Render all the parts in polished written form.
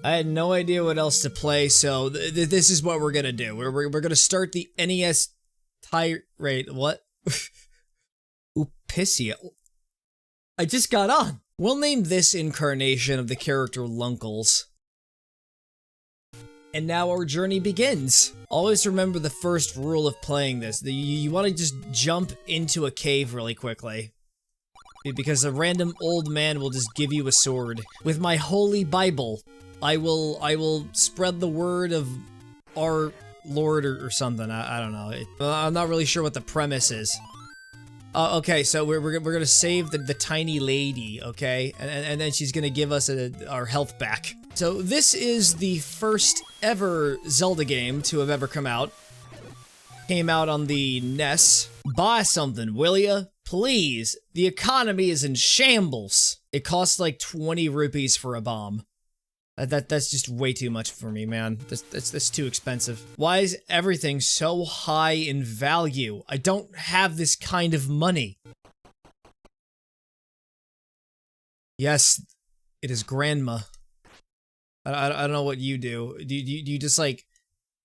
I had no idea what else to play, so this is what we're gonna do. We're gonna start the NES tirade. What? Upicia. I just got on. We'll name this incarnation of the character Lunkles. And now our journey begins. Always remember the first rule of playing this. You want to just jump into a cave really quickly. Because a random old man will just give you a sword. With my holy Bible, I will spread the word of our Lord or something. I don't know. I'm not really sure what the premise is. Okay, so we're gonna save the tiny lady, okay? And then she's gonna give us our health back. So this is the first ever Zelda game to have ever come out. Came out on the NES. Buy something, will ya? Please. The economy is in shambles. It costs like 20 rupees for a bomb. That's just way too much for me, man. That's too expensive. Why is everything so high in value? I don't have this kind of money. Yes, it is grandma. I don't know what you do. Do you just like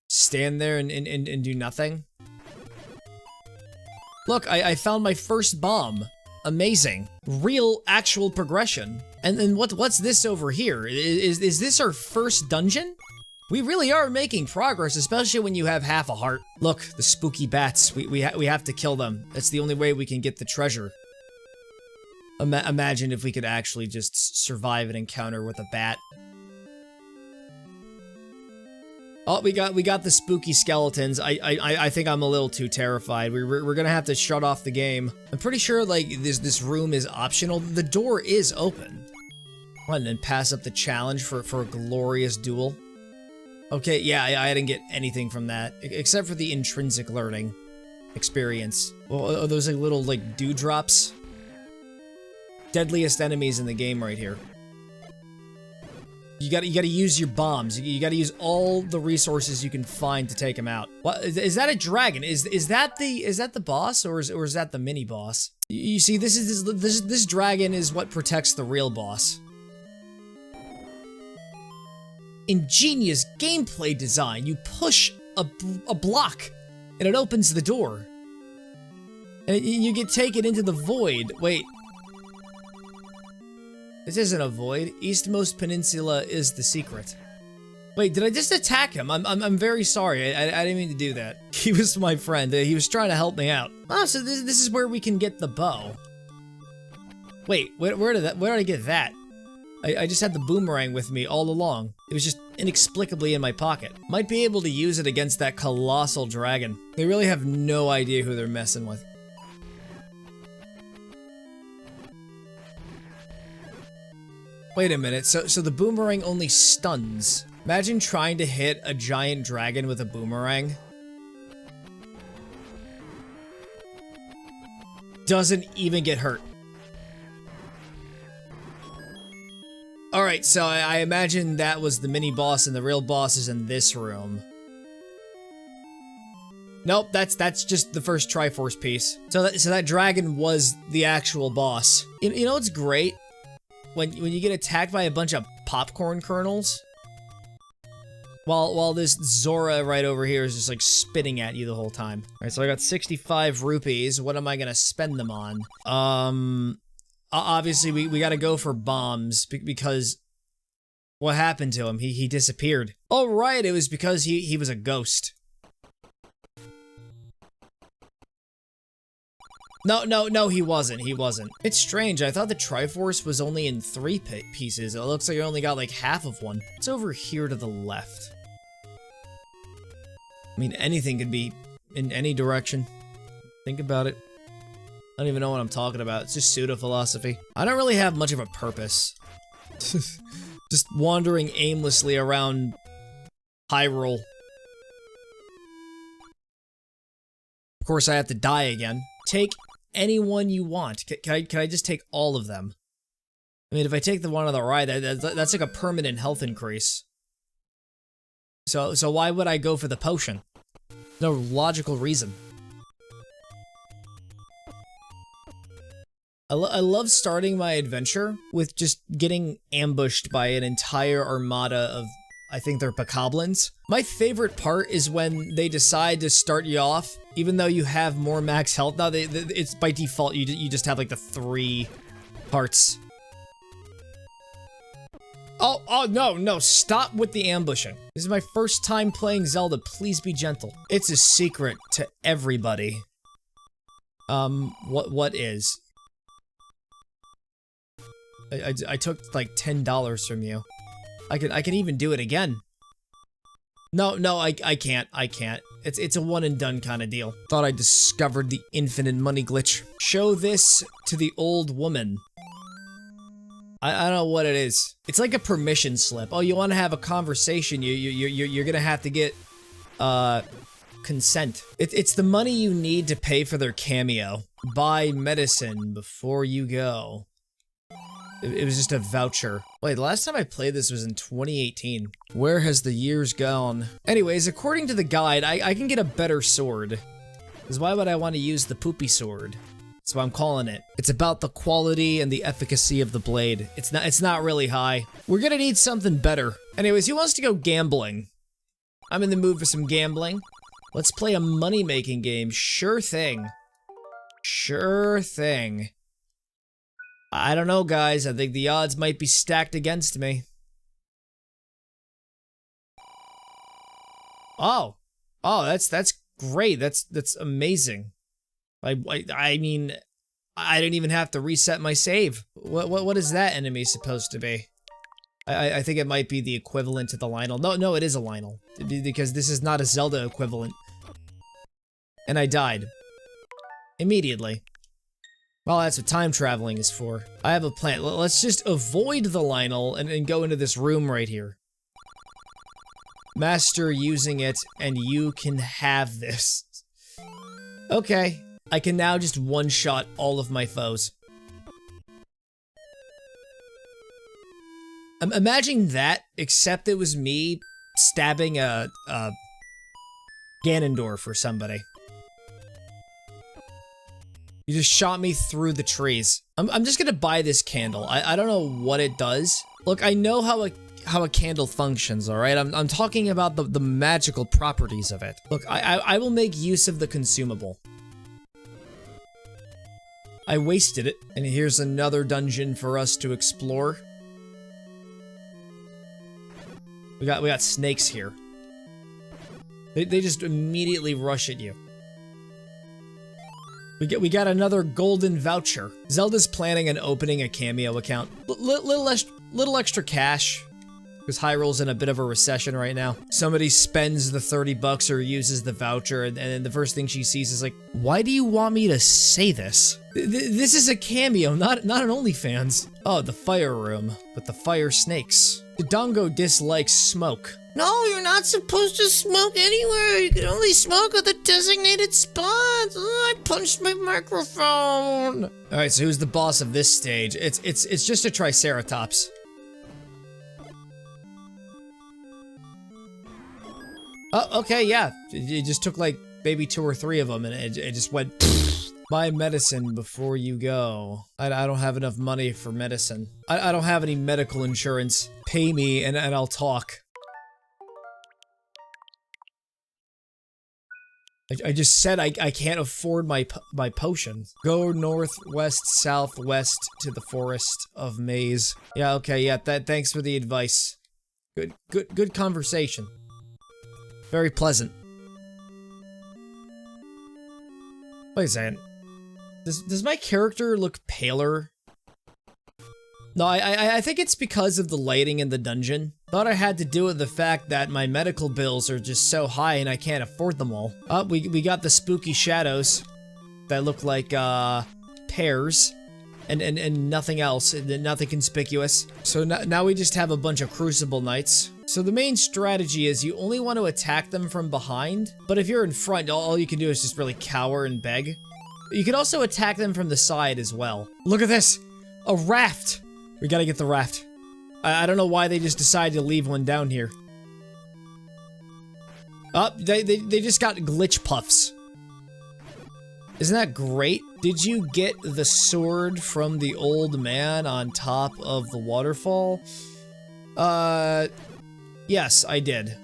stand there and do nothing? Look, I found my first bomb. Amazing. Real, actual progression. And then what's this over here? Is this our first dungeon? We really are making progress, especially when you have half a heart. Look, the spooky bats. We have to kill them. That's the only way we can get the treasure. Imagine if we could actually just survive an encounter with a bat. Oh, we got the spooky skeletons. I think I'm a little too terrified. We're gonna have to shut off the game. I'm pretty sure like this room is optional. The door is open. And then pass up the challenge for a glorious duel. Okay, yeah, I didn't get anything from that except for the intrinsic learning experience. Well, are those like little like dewdrops? Deadliest enemies in the game right here. You gotta use your bombs. You gotta use all the resources you can find to take him out. What is that? A dragon? Is that the boss or is that the mini boss? You see, this dragon is what protects the real boss. Ingenious gameplay design. You push a block and it opens the door, and you get taken into the void. Wait. This isn't a void. Eastmost Peninsula is the secret. Wait, did I just attack him? I'm very sorry. I didn't mean to do that. He was my friend. He was trying to help me out. Oh, so this is where we can get the bow. Wait, where did I get that? I just had the boomerang with me all along. It was just inexplicably in my pocket. Might be able to use it against that colossal dragon. They really have no idea who they're messing with. Wait a minute, so the boomerang only stuns. Imagine trying to hit a giant dragon with a boomerang. Doesn't even get hurt. Alright, so I imagine that was the mini boss and the real boss is in this room. Nope, that's just the first Triforce piece. So that dragon was the actual boss. You know what's great? When you get attacked by a bunch of popcorn kernels, while this Zora right over here is just like spitting at you the whole time. All right, so I got 65 rupees. What am I gonna spend them on? Obviously we gotta go for bombs because what happened to him? He disappeared. Oh right, it was because he was a ghost. No, he wasn't. It's strange, I thought the Triforce was only in 3 pieces. It looks like I only got like half of one. It's over here to the left. I mean, anything could be in any direction. Think about it. I don't even know what I'm talking about. It's just pseudo-philosophy. I don't really have much of a purpose. Just wandering aimlessly around Hyrule. Of course, I have to die again. Take anyone you want. Can I just take all of them? I mean, if I take the one on the right, that's like a permanent health increase. So why would I go for the potion? No logical reason. I love starting my adventure with just getting ambushed by an entire armada of, I think they're bokoblins. My favorite part is when they decide to start you off, even though you have more max health now. It's by default, you just have like the 3 hearts. Oh, no, stop with the ambushing. This is my first time playing Zelda, please be gentle. It's a secret to everybody. What is? I took like $10 from you. I can even do it again. No, I can't. It's a one and done kind of deal. Thought I discovered the infinite money glitch. Show this to the old woman. I don't know what it is. It's like a permission slip. Oh, you want to have a conversation? You're gonna have to get consent. It's the money you need to pay for their cameo. Buy medicine before you go. It was just a voucher. Wait, the last time I played this was in 2018. Where has the years gone? Anyways, according to the guide, I can get a better sword. Because why would I want to use the poopy sword? That's what I'm calling it. It's about the quality and the efficacy of the blade. It's not really high. We're gonna need something better. Anyways, who wants to go gambling? I'm in the mood for some gambling. Let's play a money-making game. Sure thing. Sure thing. I don't know, guys. I think the odds might be stacked against me. Oh, that's great. That's amazing. I mean, I didn't even have to reset my save. What is that enemy supposed to be? I think it might be the equivalent to the Lionel. No, it is a Lionel because this is not a Zelda equivalent. And I died immediately. Well, that's what time traveling is for. I have a plan. Let's just avoid the Lionel and go into this room right here. Master using it, and you can have this. Okay. I can now just one-shot all of my foes. Imagine that, except it was me stabbing a Ganondorf or somebody. You just shot me through the trees. I'm just gonna buy this candle. I don't know what it does. Look, I know how a candle functions, alright? I'm talking about the magical properties of it. Look, I will make use of the consumable. I wasted it, and here's another dungeon for us to explore. We got snakes here. They just immediately rush at you. We got another golden voucher. Zelda's planning on opening a cameo account. Little extra cash. Because Hyrule's in a bit of a recession right now. Somebody spends the 30 bucks or uses the voucher, and then the first thing she sees is like, why do you want me to say this? This is a cameo, not an OnlyFans. Oh, the fire room with the fire snakes. Dodongo dislikes smoke. No, you're not supposed to smoke anywhere. You can only smoke at the designated spots. I punched my microphone. All right, so who's the boss of this stage? It's just a Triceratops. Oh, okay, yeah. It just took like maybe 2 or 3 of them, and it just went. Buy medicine before you go. I don't have enough money for medicine. I don't have any medical insurance. Pay me, and I'll talk. I just said I can't afford my potions. Go north, west, southwest to the forest of Maze. Yeah, okay, yeah. Thanks for the advice. Good conversation. Very pleasant. Wait a second. Does my character look paler? No, I think it's because of the lighting in the dungeon. Thought I had to do with the fact that my medical bills are just so high and I can't afford them all. Oh, we got the spooky shadows that look like pears and nothing else, nothing conspicuous. So now we just have a bunch of Crucible Knights. So the main strategy is you only want to attack them from behind, but if you're in front, all you can do is just really cower and beg. You can also attack them from the side as well. Look at this! A raft! We gotta get the raft. I don't know why they just decided to leave one down here. Oh, they just got glitch puffs. Isn't that great? Did you get the sword from the old man on top of the waterfall? Yes, I did.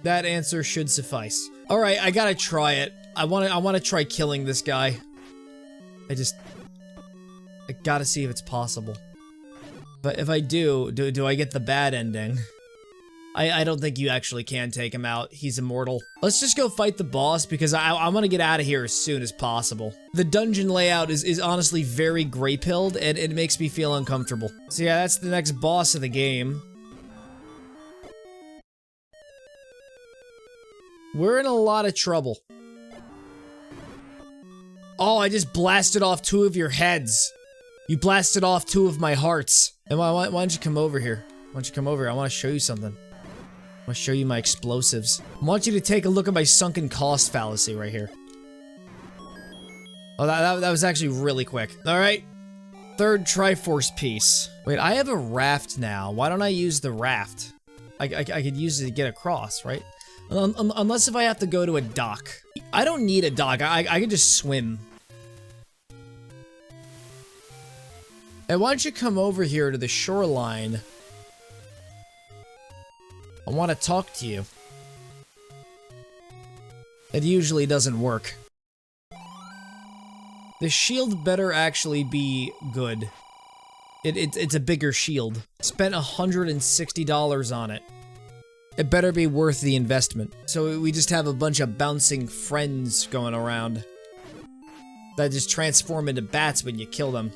That answer should suffice. Alright, I gotta try it. I wanna try killing this guy. I gotta see if it's possible. But if I do I get the bad ending? I don't think you actually can take him out. He's immortal. Let's just go fight the boss because I want to get out of here as soon as possible. The dungeon layout is honestly very gray-pilled and it makes me feel uncomfortable. So yeah, that's the next boss of the game. We're in a lot of trouble. Oh, I just blasted off 2 of your heads. You blasted off 2 of my hearts. And why don't you come over here? Why don't you come over here? I want to show you something. I want to show you my explosives. I want you to take a look at my sunken cost fallacy right here. Oh, that was actually really quick. Alright. 3rd Triforce piece. Wait, I have a raft now. Why don't I use the raft? I could use it to get across, right? Unless if I have to go to a dock. I don't need a dock. I can just swim. Hey, why don't you come over here to the shoreline? I want to talk to you. It usually doesn't work. The shield better actually be good. It's a bigger shield. Spent $160 on it. It better be worth the investment. So we just have a bunch of bouncing friends going around that just transform into bats when you kill them.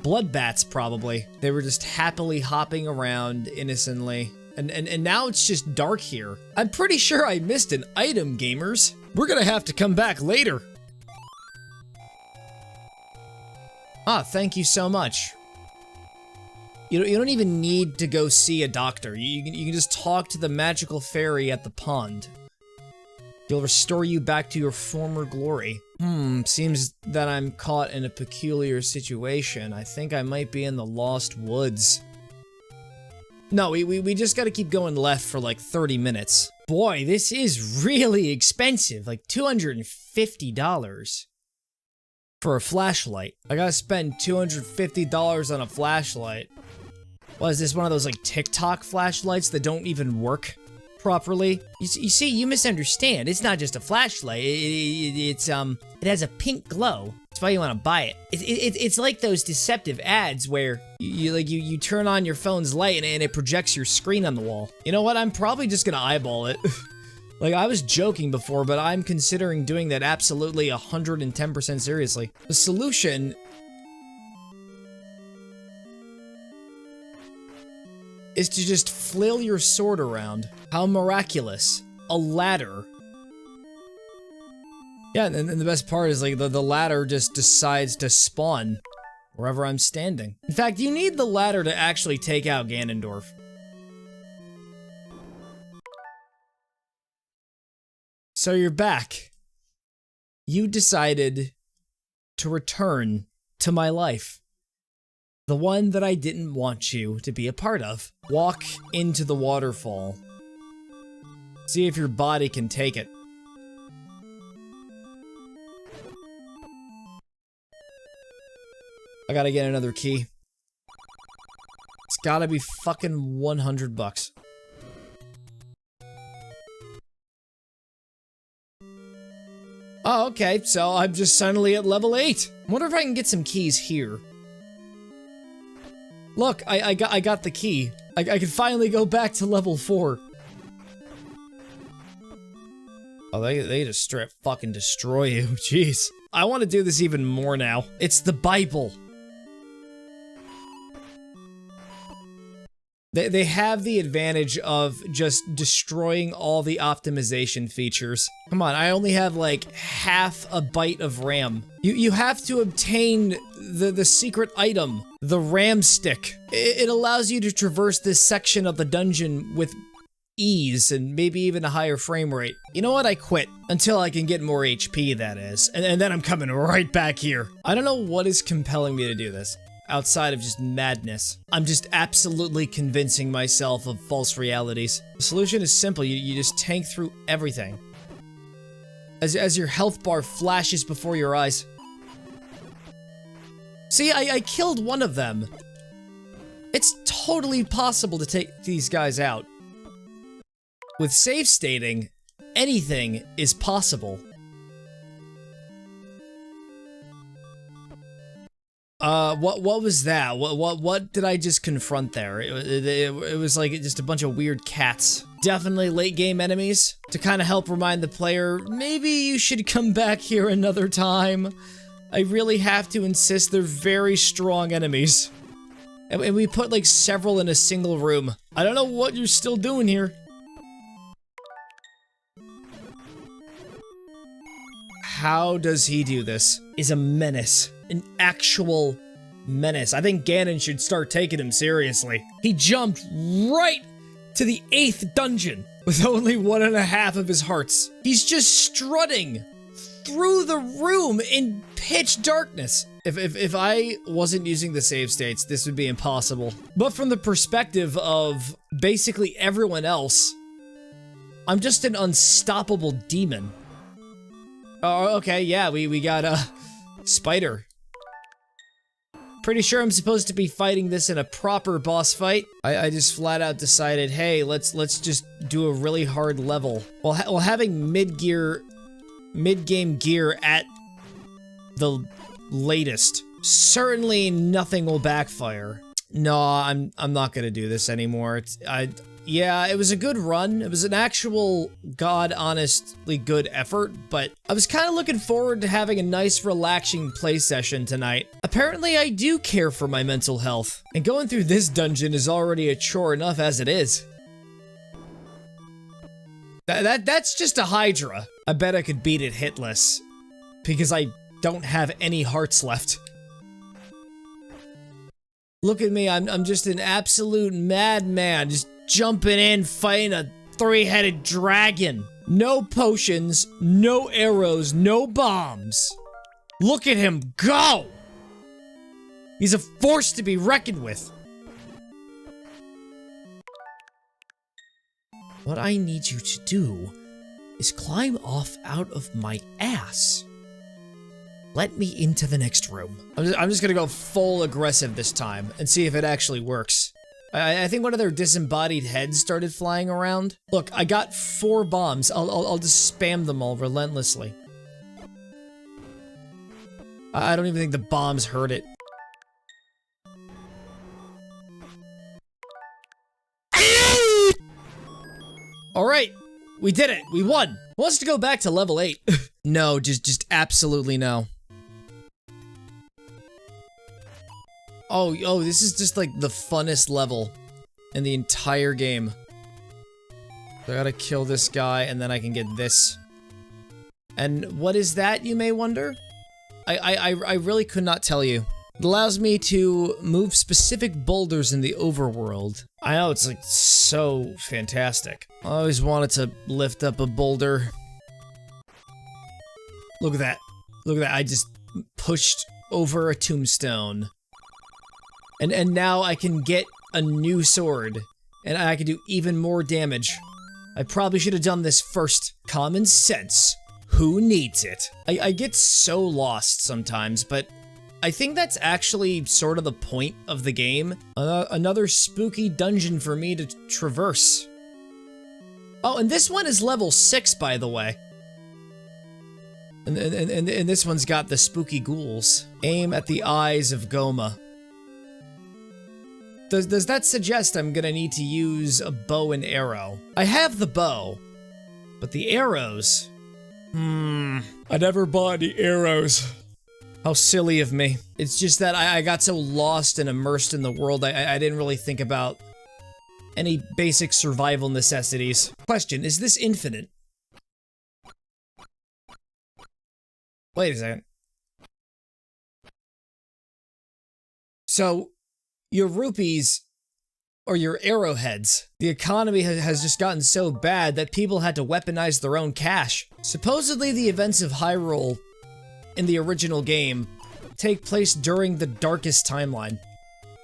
Blood bats, probably. They were just happily hopping around innocently. And now it's just dark here. I'm pretty sure I missed an item, gamers. We're gonna have to come back later. Ah, thank you so much. You don't even need to go see a doctor. You can just talk to the magical fairy at the pond. He'll restore you back to your former glory. Seems that I'm caught in a peculiar situation. I think I might be in the Lost Woods. No, we just gotta keep going left for like 30 minutes. Boy, this is really expensive. Like $250 for a flashlight. I gotta spend $250 on a flashlight. What is this, one of those like TikTok flashlights that don't even work properly? You see, you misunderstand. It's not just a flashlight. It has a pink glow. That's why you want to buy it. It's like those deceptive ads where you turn on your phone's light and it projects your screen on the wall. You know what? I'm probably just gonna eyeball it. Like, I was joking before, but I'm considering doing that absolutely 110% seriously. The solution is to just flail your sword around. How miraculous. A ladder. Yeah, and the best part is, like, the ladder just decides to spawn wherever I'm standing. In fact, you need the ladder to actually take out Ganondorf. So you're back. You decided to return to my life. The one that I didn't want you to be a part of. Walk into the waterfall. See if your body can take it. I gotta get another key. It's gotta be fucking 100 bucks. Oh, okay, so I'm just suddenly at level 8. I wonder if I can get some keys here. Look, I got the key. I can finally go back to level 4. Oh, they just straight fucking destroy you. Jeez. I want to do this even more now. It's the Bible. They have the advantage of just destroying all the optimization features. Come on, I only have like half a byte of RAM. You have to obtain the secret item, the RAM stick. It allows you to traverse this section of the dungeon with ease and maybe even a higher frame rate. You know what? I quit. Until I can get more HP, that is. And then I'm coming right back here. I don't know what is compelling me to do this. Outside of just madness. I'm just absolutely convincing myself of false realities. The solution is simple. You just tank through everything. as your health bar flashes before your eyes. See, I killed one of them. It's totally possible to take these guys out. With save stating, anything is possible. What was that? What did I just confront there? It was like just a bunch of weird cats. Definitely late game enemies. To kind of help remind the player, maybe you should come back here another time. I really have to insist they're very strong enemies. And we put like several in a single room. I don't know what you're still doing here. How does he do this? Is a menace. An actual menace. I think Ganon should start taking him seriously. He jumped right to the 8th dungeon with only 1.5 of his hearts. He's just strutting through the room in pitch darkness. If I wasn't using the save states, this would be impossible. But from the perspective of basically everyone else, I'm just an unstoppable demon. Oh, okay, yeah, we got a spider. Pretty sure I'm supposed to be fighting this in a proper boss fight. I just flat out decided, hey, let's just do a really hard level. While having mid-game gear at the latest. Certainly nothing will backfire. No, I'm not gonna do this anymore. Yeah, it was a good run. It was an actual, honestly good effort, but I was kind of looking forward to having a nice, relaxing play session tonight. Apparently, I do care for my mental health, and going through this dungeon is already a chore enough as it is. That's just a Hydra. I bet I could beat it hitless, because I don't have any hearts left. Look at me, I'm just an absolute madman, just jumping in, fighting a 3-headed dragon. No potions, no arrows, no bombs. Look at him go! He's a force to be reckoned with. What I need you to do is climb off out of my ass. Let me into the next room. I'm just gonna go full aggressive this time and see if it actually works. I think one of their disembodied heads started flying around. Look, I got 4 bombs. I'll just spam them all relentlessly. I don't even think the bombs hurt it. Alright, we did it. We won. Who wants to go back to level 8? No, just absolutely no. Oh, this is just like the funnest level in the entire game. So I gotta kill this guy and then I can get this. And what is that, you may wonder? I really could not tell you. It allows me to move specific boulders in the overworld. I know, it's like so fantastic. I always wanted to lift up a boulder. Look at that. Look at that, I just pushed over a tombstone. And now I can get a new sword, and I can do even more damage. I probably should have done this first. Common sense. Who needs it? I get so lost sometimes, but I think that's actually sort of the point of the game. Another spooky dungeon for me to traverse. Oh, and this one is level 6, by the way. And this one's got the spooky ghouls. Aim at the eyes of Goma. Does that suggest I'm gonna need to use a bow and arrow? I have the bow, but the arrows... I never bought any arrows. How silly of me. It's just that I got so lost and immersed in the world, I didn't really think about any basic survival necessities. Question, is this infinite? Wait a second. So, your rupees, or your arrowheads. The economy has just gotten so bad that people had to weaponize their own cash. Supposedly the events of Hyrule in the original game take place during the darkest timeline.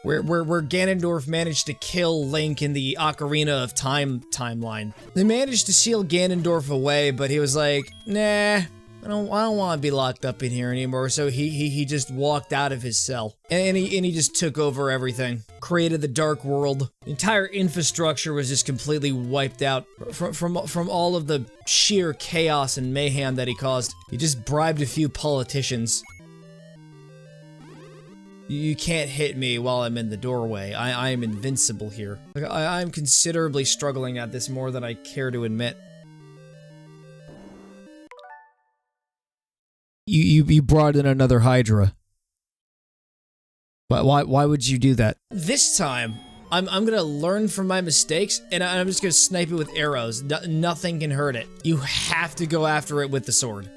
where Ganondorf managed to kill Link in the Ocarina of Time timeline. They managed to seal Ganondorf away, but he was like, nah, I don't want to be locked up in here anymore. So he just walked out of his cell, and he just took over everything, created the Dark World. The entire infrastructure was just completely wiped out from all of the sheer chaos and mayhem that he caused. He just bribed a few politicians. You can't hit me while I'm in the doorway. I am invincible here. Like, I'm considerably struggling at this more than I care to admit. You brought in another Hydra. But why would you do that? This time, I'm gonna learn from my mistakes, and I'm just gonna snipe it with arrows. Nothing can hurt it. You have to go after it with the sword.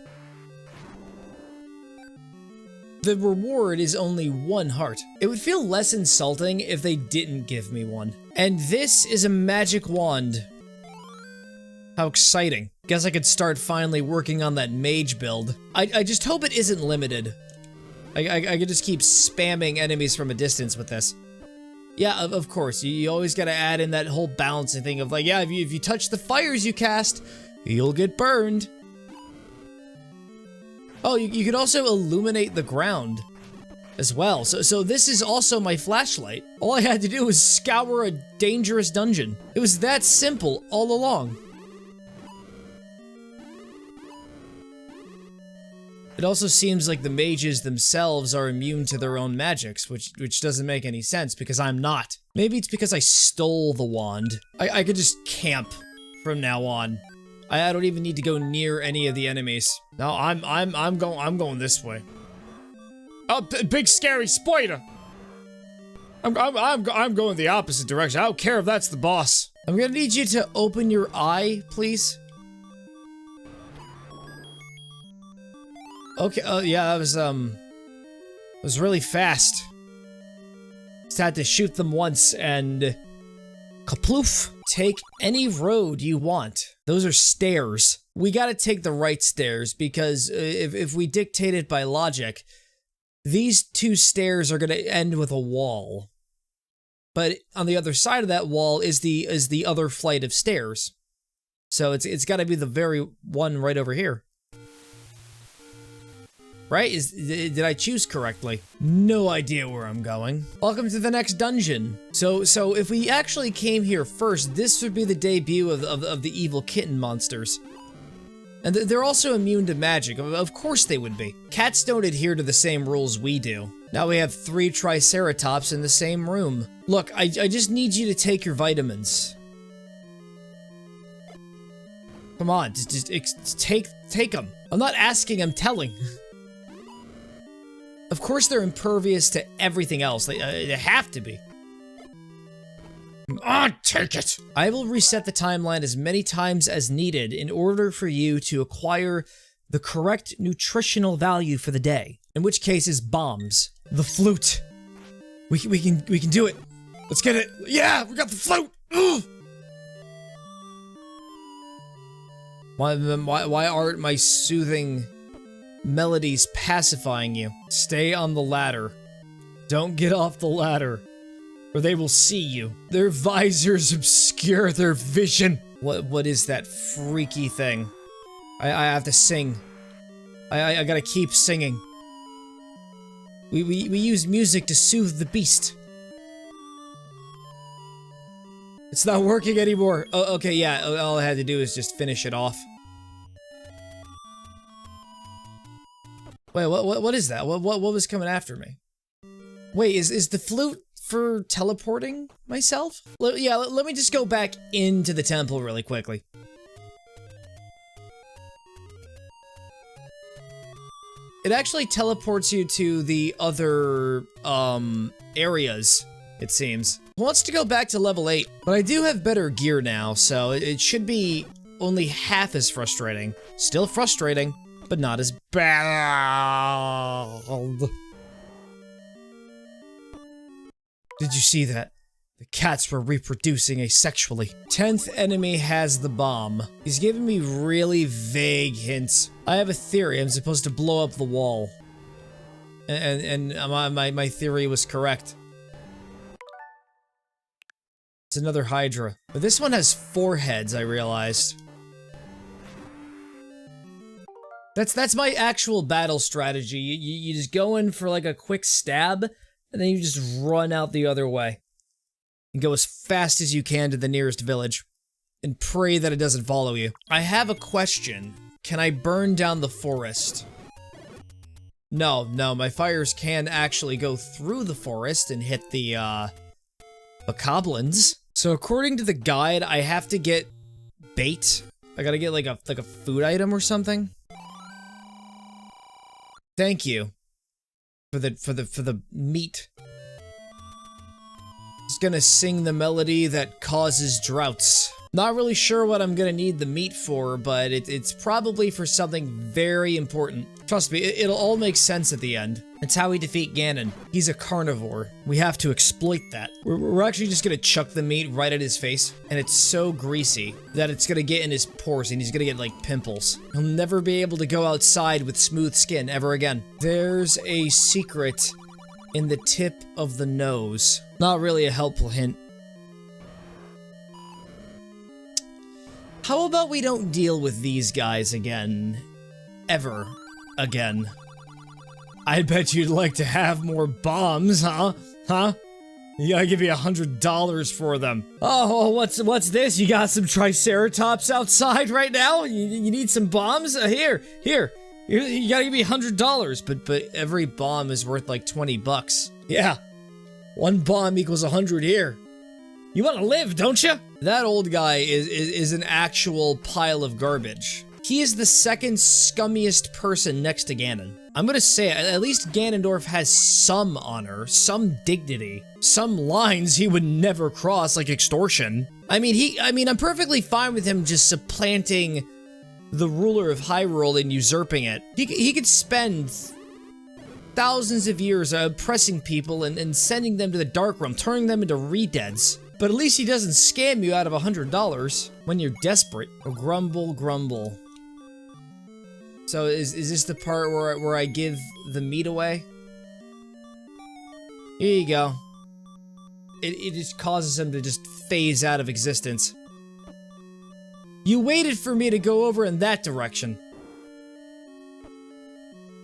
The reward is only 1 heart. It would feel less insulting if they didn't give me one. And this is a magic wand. How exciting. Guess I could start finally working on that mage build. I just hope it isn't limited. I could just keep spamming enemies from a distance with this. Yeah, of course, you always gotta add in that whole balancing thing of like, yeah, if you touch the fires you cast, you'll get burned. Oh, you could also illuminate the ground as well. So this is also my flashlight. All I had to do was scour a dangerous dungeon. It was that simple all along. It also seems like the mages themselves are immune to their own magics, which doesn't make any sense because I'm not. Maybe it's because I stole the wand. I could just camp from now on. I don't even need to go near any of the enemies. No, I'm going this way. Oh, big scary spider! I'm going the opposite direction. I don't care if that's the boss. I'm gonna need you to open your eye, please. Okay, yeah, that was really fast. Just had to shoot them once and kaploof. Take any road you want. Those are stairs. We gotta take the right stairs because if we dictate it by logic, these 2 stairs are gonna end with a wall. But on the other side of that wall is the other flight of stairs. So it's gotta be the very one right over here. Right? Did I choose correctly? No idea where I'm going. Welcome to the next dungeon. So if we actually came here first, this would be the debut of the evil kitten monsters. And they're also immune to magic. Of course they would be. Cats don't adhere to the same rules we do. Now we have 3 Triceratops in the same room. Look, I just need you to take your vitamins. Come on, just take them. I'm not asking, I'm telling. Of course they're impervious to everything else. They have to be. Take it! I will reset the timeline as many times as needed in order for you to acquire the correct nutritional value for the day. In which case is bombs. The flute. We can do it. Let's get it. Yeah, we got the flute! Ugh. Why aren't my soothing melodies pacifying you? Stay on the ladder. Don't get off the ladder, or they will see you. Their visors obscure their vision. What is that freaky thing? I have to sing. I gotta keep singing. We use music to soothe the beast. It's not working anymore. Oh, okay, yeah, all I had to do is just finish it off. Wait, what is that? What was coming after me? Wait, is the flute for teleporting myself? Yeah, let me just go back into the temple really quickly. It actually teleports you to the other, areas, it seems. It wants to go back to level 8, but I do have better gear now, so it should be only half as frustrating. Still frustrating, but not as bad. Did you see that? The cats were reproducing asexually. 10th enemy has the bomb. He's giving me really vague hints. I have a theory. I'm supposed to blow up the wall. And my theory was correct. It's another Hydra. But this one has 4 heads, I realized. That's my actual battle strategy. You just go in for like a quick stab, and then you just run out the other way. And go as fast as you can to the nearest village. And pray that it doesn't follow you. I have a question. Can I burn down the forest? No, my fires can actually go through the forest and hit the goblins. So according to the guide, I have to get bait. I gotta get like a food item or something. Thank you for the meat. Just gonna sing the melody that causes droughts. Not really sure what I'm gonna need the meat for, but it's probably for something very important. Trust me, it'll all make sense at the end. It's how we defeat Ganon. He's a carnivore. We have to exploit that. We're actually just gonna chuck the meat right at his face, and it's so greasy that it's gonna get in his pores and he's gonna get like pimples. He'll never be able to go outside with smooth skin ever again. There's a secret in the tip of the nose. Not really a helpful hint. How about we don't deal with these guys again? Ever again. I bet you'd like to have more bombs, huh? Huh? You gotta give me $100 for them. Oh, what's this? You got some Triceratops outside right now? You need some bombs? Here. You gotta give me $100, but every bomb is worth like 20 bucks. Yeah. 1 bomb equals 100 here. You wanna live, don't you? That old guy is an actual pile of garbage. He is the second scummiest person next to Ganon. I'm gonna say, at least Ganondorf has some honor, some dignity, some lines he would never cross, like extortion. I mean, I'm perfectly fine with him just supplanting the ruler of Hyrule and usurping it. He could spend thousands of years oppressing people and sending them to the Dark Realm, turning them into re-deads. But at least he doesn't scam you out of $100 when you're desperate. Oh, grumble. So is this the part where I give the meat away? Here you go. It just causes him to just phase out of existence. You waited for me to go over in that direction.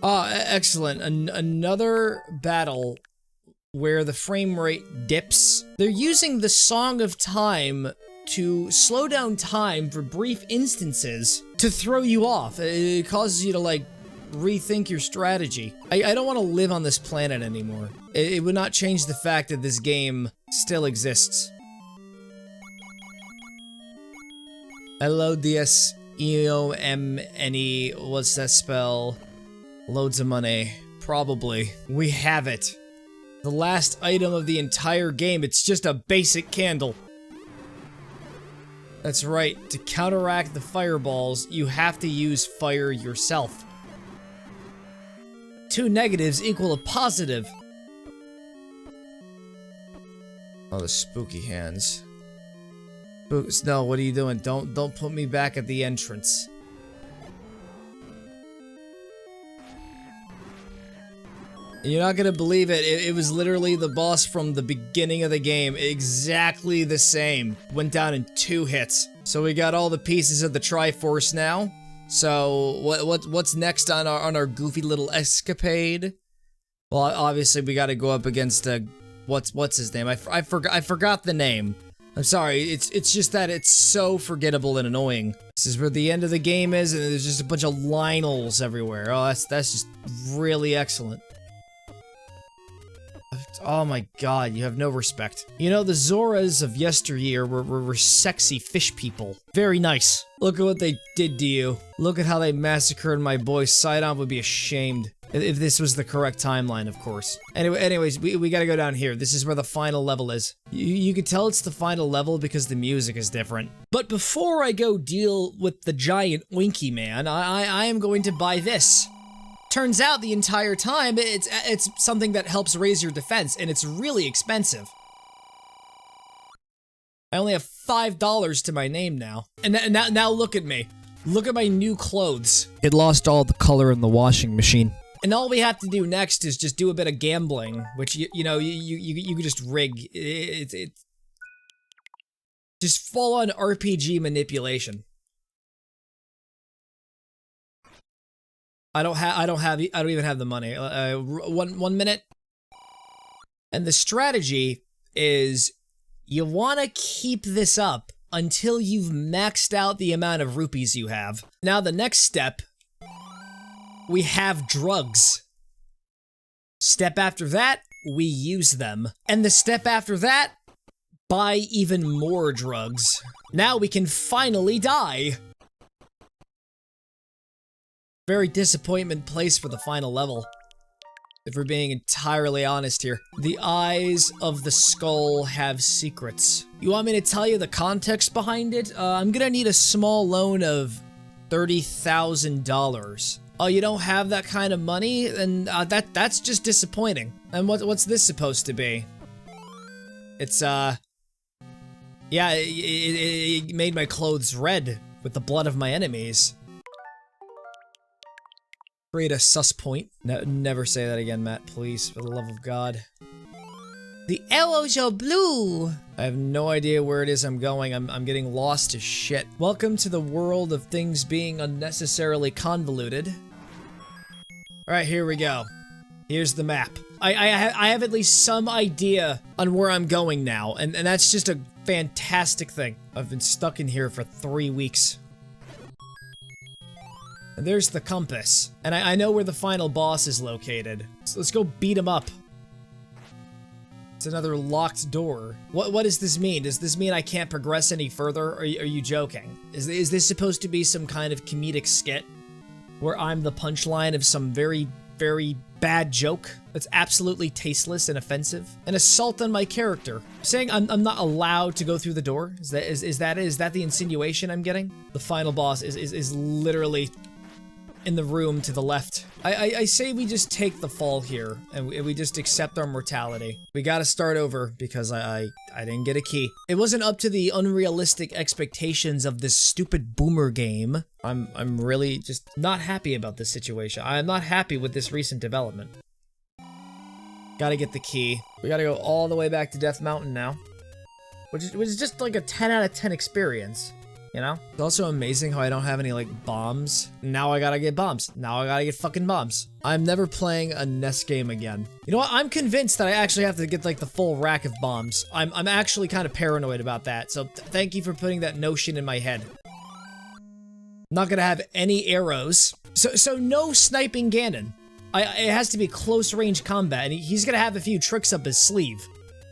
Ah, excellent. Another battle where the frame rate dips. They're using the Song of Time to slow down time for brief instances to throw you off. It causes you to, like, rethink your strategy. I don't want to live on this planet anymore. It would not change the fact that this game still exists. LODSEOMNE, what's that spell? Loads of money. Probably. We have it. The last item of the entire game, it's just a basic candle. That's right, to counteract the fireballs, you have to use fire yourself. 2 negatives equal a positive. Oh, the spooky hands. No, what are you doing? Don't put me back at the entrance. You're not gonna believe it. It was literally the boss from the beginning of the game. Exactly the same. Went down in 2 hits. So we got all the pieces of the Triforce now. So what's next on our goofy little escapade? Well, obviously we got to go up against what's his name? I forgot the name. I'm sorry. It's just that it's so forgettable and annoying. This is where the end of the game is, and there's just a bunch of Lionels everywhere. Oh, that's just really excellent. Oh my god, you have no respect. You know, the Zoras of yesteryear were sexy fish people. Very nice. Look at what they did to you. Look at how they massacred my boy. Sidon would be ashamed. If this was the correct timeline, of course. Anyways, we gotta go down here. This is where the final level is. You can tell it's the final level because the music is different. But before I go deal with the giant Winky Man, I am going to buy this. Turns out the entire time, it's something that helps raise your defense, and it's really expensive. I only have $5 to my name now. And now look at me. Look at my new clothes. It lost all the color in the washing machine. And all we have to do next is just do a bit of gambling, which, you know, you can just rig. Just full on RPG manipulation. I don't even have the money. 1 minute. And the strategy is you want to keep this up until you've maxed out the amount of rupees you have. Now the next step, we have drugs. Step after that, we use them. And the step after that, buy even more drugs. Now we can finally die. Very disappointment place for the final level, if we're being entirely honest here. The eyes of the skull have secrets. You want me to tell you the context behind it? I'm gonna need a small loan of $30,000. Oh, you don't have that kind of money? And that's just disappointing. And what's this supposed to be? It's, yeah, it made my clothes red with the blood of my enemies. Create a sus point. Never say that again, Matt, please, for the love of God. The arrows are blue. I have no idea where it is I'm going. I'm getting lost as shit. Welcome to the world of things being unnecessarily convoluted. Alright, here we go. Here's the map. I have at least some idea on where I'm going now, and that's just a fantastic thing. I've been stuck in here for 3 weeks. And there's the compass. And I know where the final boss is located. So let's go beat him up. It's another locked door. What does this mean? Does this mean I can't progress any further? Are you joking? Is this supposed to be some kind of comedic skit? Where I'm the punchline of some very, very bad joke that's absolutely tasteless and offensive? An assault on my character. Saying I'm not allowed to go through the door? Is that the insinuation I'm getting? The final boss is literally in the room to the left. I say we just take the fall here, and we just accept our mortality. We gotta start over, because I didn't get a key. It wasn't up to the unrealistic expectations of this stupid boomer game. I'm really just not happy about this situation. I'm not happy with this recent development. Gotta get the key. We gotta go all the way back to Death Mountain now. Which is just like a 10 out of 10 experience. You know? It's also amazing how I don't have any, like, bombs. Now I gotta get bombs. Now I gotta get fucking bombs. I'm never playing a NES game again. You know what? I'm convinced that I actually have to get, like, the full rack of bombs. I'm actually kind of paranoid about that, so thank you for putting that notion in my head. Not gonna have any arrows. So no sniping Ganon. It has to be close-range combat, and he's gonna have a few tricks up his sleeve.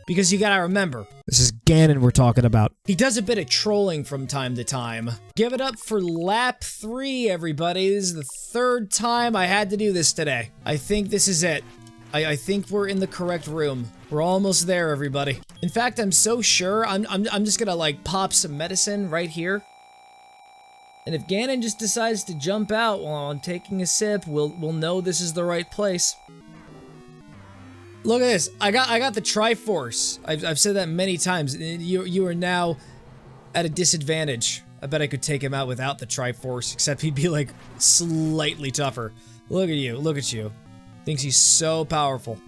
Because you gotta remember, this is Ganon we're talking about. He does a bit of trolling from time to time. Give it up for lap 3, everybody. This is the 3rd time I had to do this today. I think this is it. I think we're in the correct room. We're almost there, everybody. In fact, I'm so sure I'm just gonna, like, pop some medicine right here. And if Ganon just decides to jump out while I'm taking a sip, we'll know this is the right place. Look at this. I got the Triforce. I've said that many times. You are now at a disadvantage. I bet I could take him out without the Triforce, except he'd be like slightly tougher. Look at you. Look at you. Thinks he's so powerful.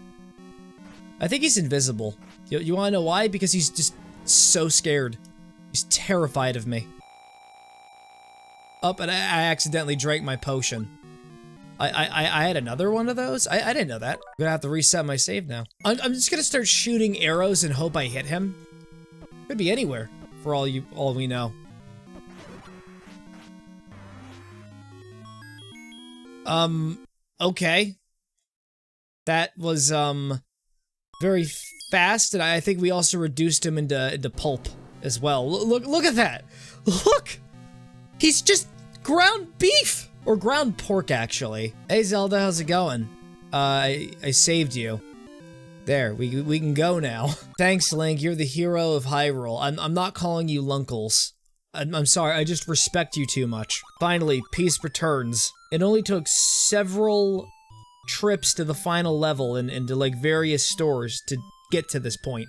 I think he's invisible. You want to know why? Because he's just so scared. He's terrified of me. Oh, and I accidentally drank my potion. I had another one of those? I didn't know that. I'm gonna have to reset my save now. I'm just gonna start shooting arrows and hope I hit him. Could be anywhere, for all we know. Okay. That was, very fast, and I think we also reduced him into pulp as well. Look at that! Look! He's just ground beef! Or ground pork, actually. Hey, Zelda, how's it going? I saved you. There, we can go now. Thanks, Link, you're the hero of Hyrule. I'm not calling you Lunkles. I'm sorry, I just respect you too much. Finally, peace returns. It only took several trips to the final level and to, like, various stores to get to this point.